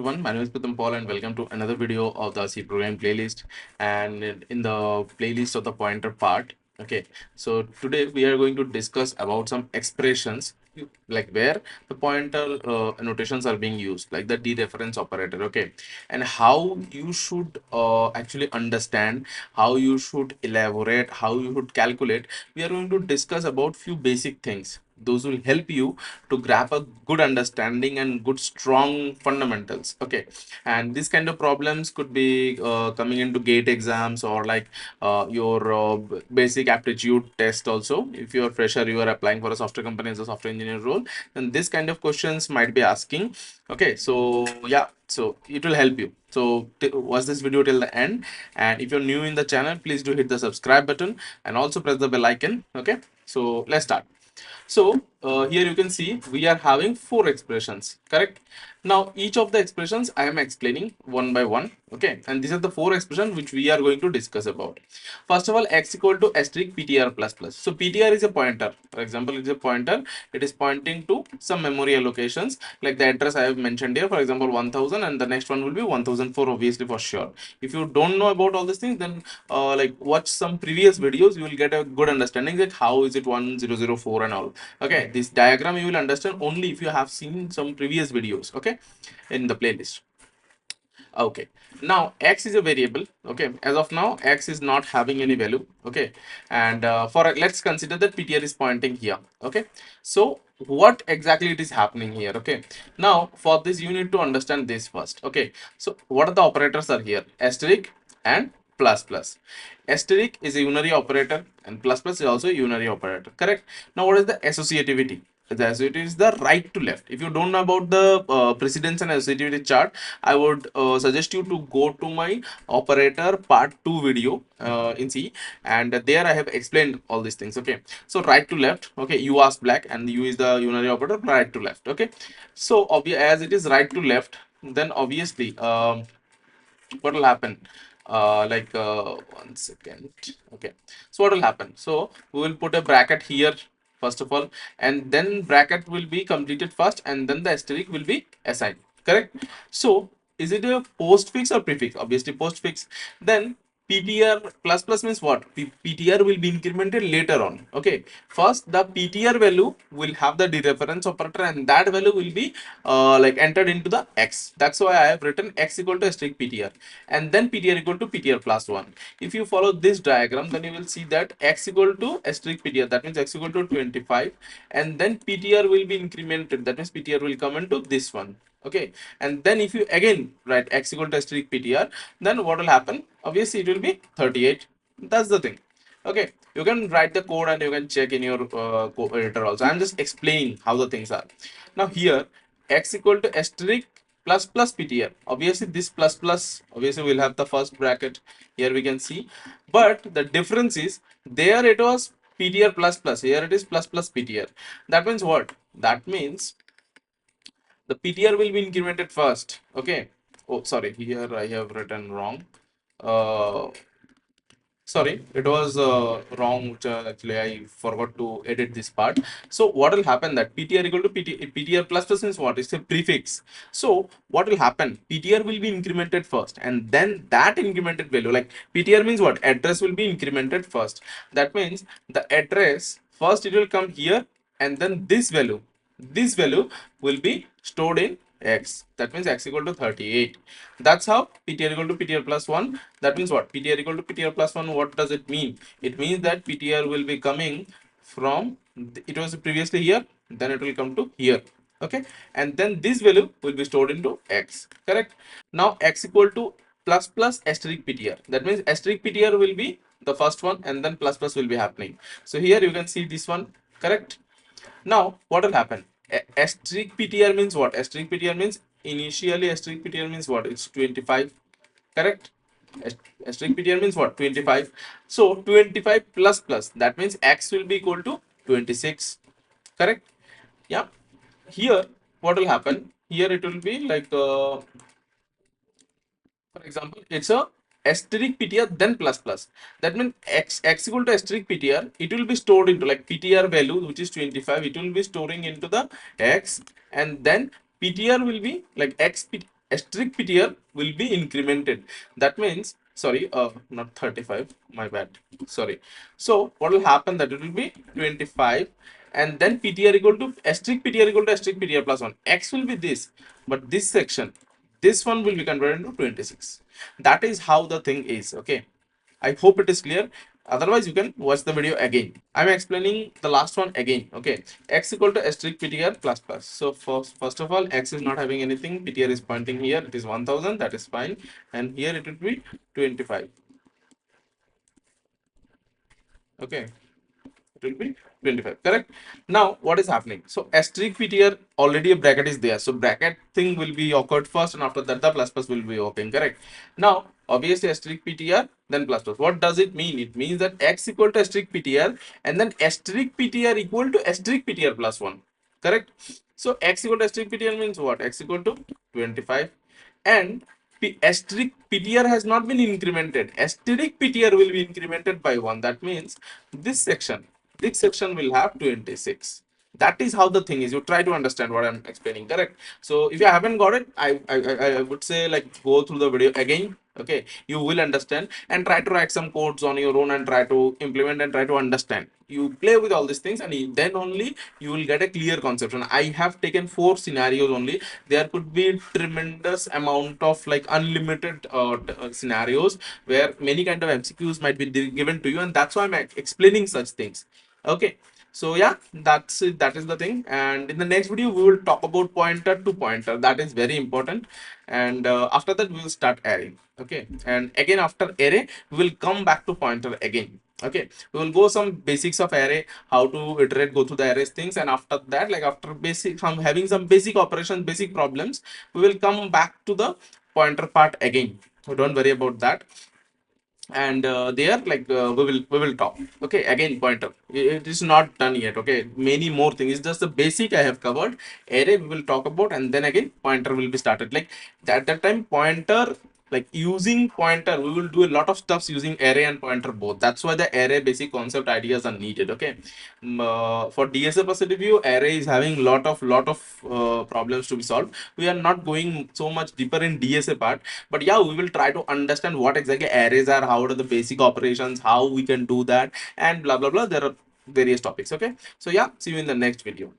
everyone, my name is Pritam and welcome to another video of the C program playlist. And in the playlist of the pointer part, okay, so today we are going to discuss about some expressions like where the pointer notations are being used, like the dereference operator, okay, and how you should actually understand, how you should elaborate, how you should calculate. We are going to discuss about few basic things. Those will help you to grab a good understanding and good strong fundamentals, okay. And this kind of problems could be coming into gate exams or like your basic aptitude test also. If you're fresher, you are applying for a software company as a software engineer role, then this kind of questions might be asking, okay. So yeah, so it will help you. So watch this video till the end, and if you're new in the channel, please do hit the subscribe button and also press the bell icon, okay. So let's start. So here you can see we are having four expressions, correct? Now each of the expressions I am explaining one by one, okay? And these are the four expressions which we are going to discuss about. First of all, x equal to asterisk ptr plus plus. So ptr is a pointer. For example, it is a pointer. It is pointing to some memory allocations, like the address I have mentioned here. For example, 1000, and the next one will be 1004, obviously, for sure. If you don't know about all these things, then like watch some previous videos, you will get a good understanding like how is it 1004 and all. Okay, this diagram you will understand only if you have seen some previous videos, okay, in the playlist. Okay, now x is a variable, okay. As of now, x is not having any value, okay. And for let's consider that ptr is pointing here, okay. So what exactly it is happening here, okay. Now for this you need to understand this first, okay. So what are the operators are here? Asterisk and plus plus. Asterisk is a unary operator and plus plus is also a unary operator, correct? Now what is the associativity? The associativity is the right to left. If you don't know about the precedence and associativity chart, I would suggest you to go to my operator part 2 video in C, and there I have explained all these things, okay. So right to left, okay, u ask black, and u is the unary operator, right to left, okay. So as it is right to left, then obviously what will happen, one second, okay. So what will happen, so we will put a bracket here first of all, and then bracket will be completed first, and then the asterisk will be assigned, correct? So is it a postfix or prefix? Obviously postfix. Then ptr plus plus means what? Ptr will be incremented later on, okay. First the ptr value will have the dereference operator, and that value will be like entered into the x. That's why I have written x equal to asterisk ptr, and then ptr equal to ptr plus 1. If you follow this diagram, then you will see that x equal to asterisk ptr, that means x equal to 25, and then ptr will be incremented, that means ptr will come into this one, okay. And then if you again write x equal to asterisk ptr, then what will happen? Obviously it will be 38. That's the thing, okay. You can write the code and you can check in your code editor also. I'm just explaining how the things are. Now here x equal to asterisk plus plus ptr, obviously this plus plus obviously will have the first bracket, here we can see. But the difference is, there it was ptr plus plus, here it is plus plus ptr. That means what? That means the ptr will be incremented first, okay. Oh sorry, here I have written wrong. uh Sorry, it was wrong, which actually I forgot to edit this part. So what will happen, that ptr equal to ptr plus plus means what? It's a prefix. So what will happen, ptr will be incremented first, and then that incremented value, like ptr means what? Address will be incremented first. That means the address first it will come here, and then this value will be stored in x. That means x equal to 38. That's how ptr equal to ptr plus 1. That means what? Ptr equal to ptr plus 1. What does it mean? It means that ptr will be coming from, it was previously here, then it will come to here, okay. And then this value will be stored into x, correct? Now x equal to plus plus asterisk ptr, that means asterisk ptr will be the first one, and then plus plus will be happening. So here you can see this one, correct? Now what will happen? Asterisk ptr means what? Asterisk ptr means initially asterisk ptr means what? It's 25, correct? Asterisk ptr means what? 25. So 25 plus plus, that means x will be equal to 26, correct? Yeah. Here what will happen? Here it will be like for example, it's a asterisk ptr then plus plus. That means x equal to asterisk ptr, it will be stored into like ptr value, which is 25, it will be storing into the x, and then ptr will be like asterisk ptr will be incremented. That means, sorry, not 35, my bad, sorry. So what will happen, that it will be 25, and then ptr equal to asterisk ptr equal to asterisk ptr plus 1. X will be this, but this section, this one will be converted into 26. That is how the thing is. Okay, I hope it is clear. Otherwise, you can watch the video again. I'm explaining the last one again. Okay, x equal to asterisk ptr plus plus. So first of all, x is not having anything. Ptr is pointing here. It is 1000. That is fine. And here it will be 25. Okay, it will be 25, correct? Now what is happening? So asterisk ptr, already a bracket is there, so bracket thing will be occurred first, and after that the plus plus will be occurring, correct? Now obviously asterisk ptr, then plus plus. What does it mean? It means that x equal to asterisk ptr, and then asterisk ptr equal to asterisk ptr plus 1, correct? So x equal to asterisk ptr means what? X equal to 25, and asterisk ptr has not been incremented. Asterisk ptr will be incremented by 1. That means this section will have 26. That is how the thing is. You try to understand what I'm explaining, correct? So if you haven't got it, I would say, like, go through the video again. Okay, you will understand, and try to write some codes on your own and try to implement and try to understand. You play with all these things, and then only you will get a clear conception. I have taken 4 scenarios only. There could be tremendous amount of, like, unlimited scenarios where many kind of mcqs might be given to you, and that's why I'm explaining such things. Okay, so yeah, that's it. That is the thing. And in the next video we will talk about pointer to pointer. That is very important. And after that we will start array. Okay, and again after array we will come back to pointer again. Okay, we will go some basics of array, how to iterate, go through the arrays things, and after that, like, after basic, from having some basic operations, basic problems, we will come back to the pointer part again. So don't worry about that. And there, like, we will talk. Okay, again pointer, it is not done yet. Okay, many more things. It's just the basic I have covered. Array we will talk about, and then again pointer will be started. Like, that time pointer, like, using pointer, we will do a lot of stuffs using array and pointer both. That's why the array basic concept ideas are needed. Okay, for DSA perspective view, array is having lot of problems to be solved. We are not going so much deeper in DSA part, but yeah, we will try to understand what exactly arrays are, how are the basic operations, how we can do that, and blah blah blah. There are various topics. Okay, so yeah, see you in the next video.